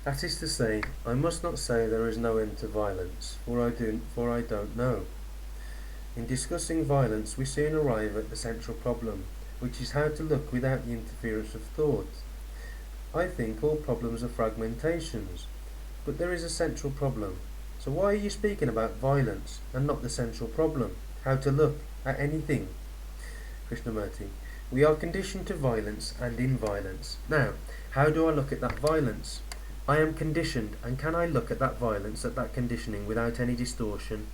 That is to say, I must not say there is no end to violence, for I don't know. In discussing violence, we soon arrive at the central problem, which is how to look without the interference of thought. I think all problems are fragmentations, but there is a central problem. So why are you speaking about violence and not the central problem, how to look at anything? Krishnamurti: we are conditioned to violence and in violence. Now, how do I look at that violence? I am conditioned, and can I look at that violence, at that conditioning, without any distortion?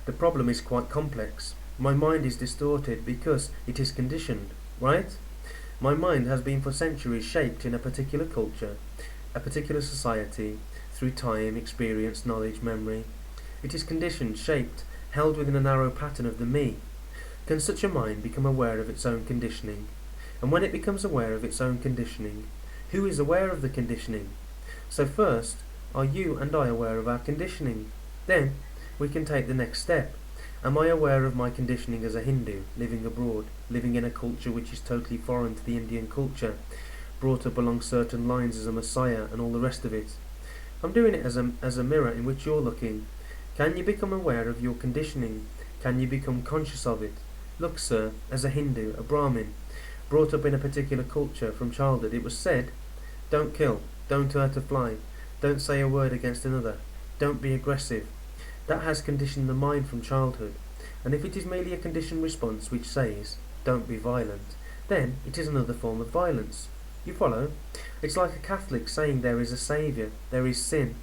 The problem is quite complex. My mind is distorted because it is conditioned, right? My mind has been for centuries shaped in a particular culture, a particular society, through time, experience, knowledge, memory. It is conditioned, shaped, held within a narrow pattern of the me. Can such a mind become aware of its own conditioning? And when it becomes aware of its own conditioning, who is aware of the conditioning? So first, are you and I aware of our conditioning? Then, we can take the next step. Am I aware of my conditioning as a Hindu, living abroad, living in a culture which is totally foreign to the Indian culture, brought up along certain lines as a messiah and all the rest of it? I'm doing it as a mirror in which you're looking. Can you become aware of your conditioning? Can you become conscious of it? Look, sir, as a Hindu, a Brahmin, brought up in a particular culture from childhood, it was said, don't kill, don't hurt a fly, don't say a word against another, don't be aggressive. That has conditioned the mind from childhood, and if it is merely a conditioned response which says, don't be violent, then it is another form of violence. You follow? It's like a Catholic saying there is a Saviour, there is sin,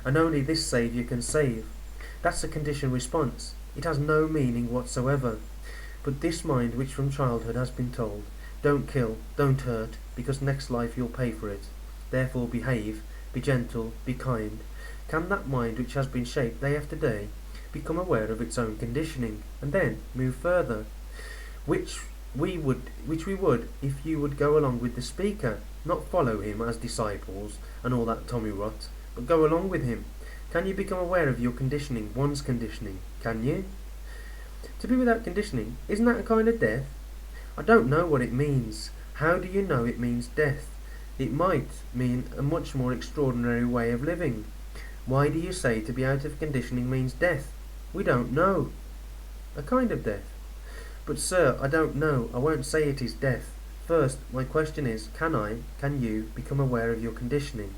and only this Saviour can save. That's a conditioned response. It has no meaning whatsoever. But this mind which from childhood has been told, don't kill, don't hurt, because next life you'll pay for it, therefore behave, be gentle, be kind, can that mind which has been shaped day after day become aware of its own conditioning, and then move further? Which we would if you would go along with the speaker, not follow him as disciples and all that tommy rot, but go along with him. Can you become aware of your conditioning, one's conditioning? Can you? To be without conditioning, isn't that a kind of death? I don't know what it means. How do you know it means death? It might mean a much more extraordinary way of living. Why do you say to be out of conditioning means death? We don't know. A kind of death. But sir, I don't know. I won't say it is death. First, my question is, can you, become aware of your conditioning?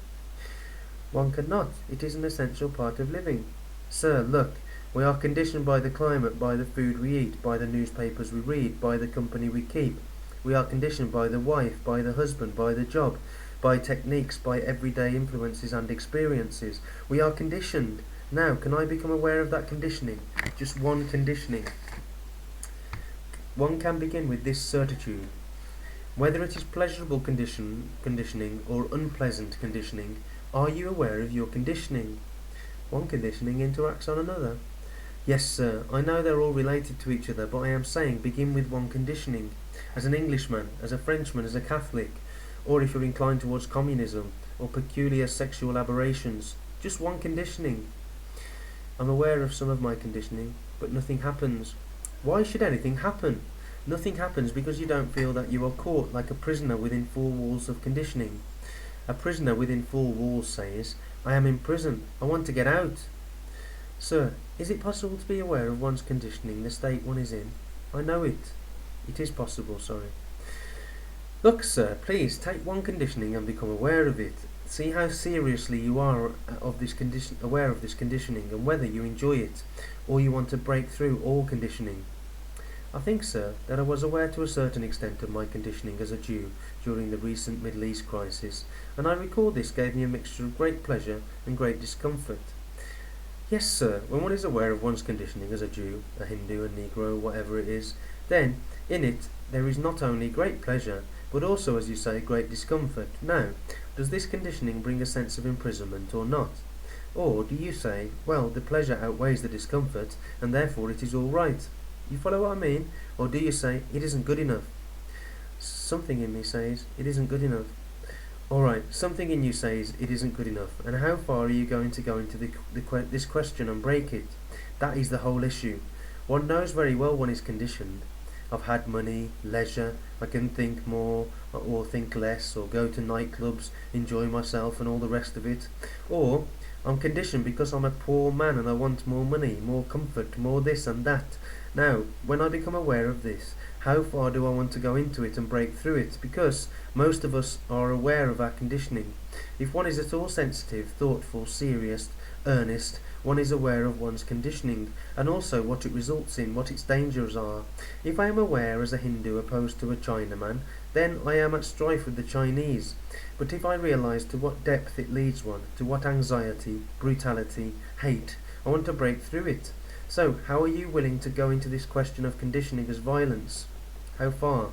One cannot. It is an essential part of living. Sir, look, we are conditioned by the climate, by the food we eat, by the newspapers we read, by the company we keep. We are conditioned by the wife, by the husband, by the job, by techniques, by everyday influences and experiences. We are conditioned. Now, can I become aware of that conditioning? Just one conditioning. One can begin with this certitude. Whether it is pleasurable conditioning or unpleasant conditioning, are you aware of your conditioning? One conditioning interacts on another. Yes, sir, I know they're all related to each other, but I am saying begin with one conditioning. As an Englishman, as a Frenchman, as a Catholic, or if you're inclined towards communism, or peculiar sexual aberrations, just one conditioning. I'm aware of some of my conditioning, but nothing happens. Why should anything happen? Nothing happens because you don't feel that you are caught like a prisoner within four walls of conditioning. A prisoner within four walls says, I am in prison, I want to get out. Sir, is it possible to be aware of one's conditioning, the state one is in? I know it. It is possible, sorry. Look, sir, please take one conditioning and become aware of it. See how seriously you are aware of this conditioning, and whether you enjoy it, or you want to break through all conditioning. I think, sir, that I was aware to a certain extent of my conditioning as a Jew during the recent Middle East crisis, and I recall this gave me a mixture of great pleasure and great discomfort. Yes, sir, when one is aware of one's conditioning as a Jew, a Hindu, a Negro, whatever it is, then, in it, there is not only great pleasure, but also, as you say, great discomfort. Now, does this conditioning bring a sense of imprisonment or not? Or do you say, well, the pleasure outweighs the discomfort, and therefore it is all right? You follow what I mean? Or do you say, it isn't good enough? Something in me says, it isn't good enough. Alright, something in you says, it isn't good enough. And how far are you going to go into this question and break it? That is the whole issue. One knows very well one is conditioned. I've had money, leisure, I can think more or think less, or go to nightclubs, enjoy myself and all the rest of it. Or I'm conditioned because I'm a poor man and I want more money, more comfort, more this and that. Now, when I become aware of this, how far do I want to go into it and break through it? Because most of us are aware of our conditioning. If one is at all sensitive, thoughtful, serious, earnest, one is aware of one's conditioning, and also what it results in, what its dangers are. If I am aware as a Hindu opposed to a Chinaman, then I am at strife with the Chinese. But if I realise to what depth it leads one, to what anxiety, brutality, hate, I want to break through it. So, how are you willing to go into this question of conditioning as violence? How far?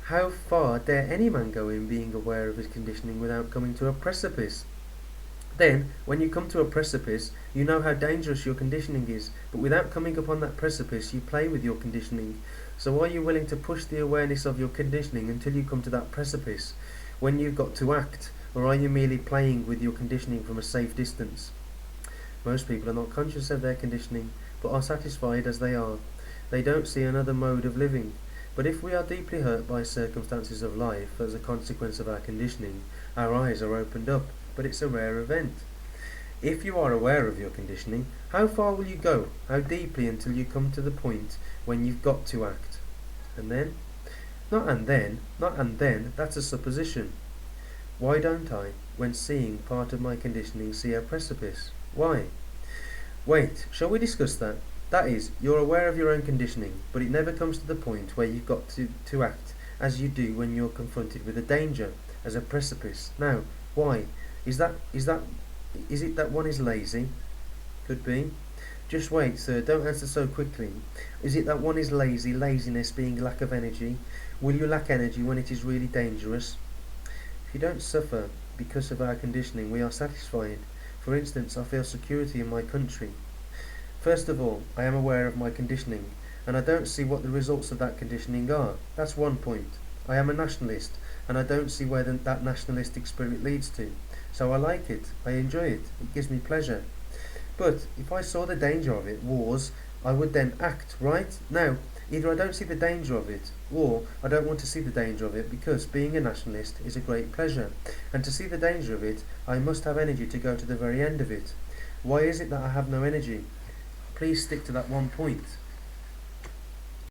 How far dare any man go in being aware of his conditioning without coming to a precipice? Then, when you come to a precipice, you know how dangerous your conditioning is, but without coming upon that precipice, you play with your conditioning. So are you willing to push the awareness of your conditioning until you come to that precipice, when you've got to act, or are you merely playing with your conditioning from a safe distance? Most people are not conscious of their conditioning, but are satisfied as they are. They don't see another mode of living. But if we are deeply hurt by circumstances of life as a consequence of our conditioning, our eyes are opened up, but it's a rare event. If you are aware of your conditioning, how far will you go? How deeply until you come to the point when you've got to act? And then? Not and then, that's a supposition. Why don't I, when seeing part of my conditioning, see a precipice? Why? Wait, shall we discuss that? That is, you're aware of your own conditioning, but it never comes to the point where you've got to act as you do when you're confronted with a danger, as a precipice. Now, why? Is it that one is lazy? Could be. Just wait, sir, don't answer so quickly. Is it that one is lazy, laziness being lack of energy? Will you lack energy when it is really dangerous? If you don't suffer because of our conditioning, we are satisfied. For instance, I feel security in my country. First of all, I am aware of my conditioning, and I don't see what the results of that conditioning are. That's one point. I am a nationalist, and I don't see where that nationalistic spirit leads to. So I like it, I enjoy it, it gives me pleasure. But if I saw the danger of it, wars, I would then act, right? Now, either I don't see the danger of it, or I don't want to see the danger of it because being a nationalist is a great pleasure, and to see the danger of it, I must have energy to go to the very end of it. Why is it that I have no energy? Please stick to that one point.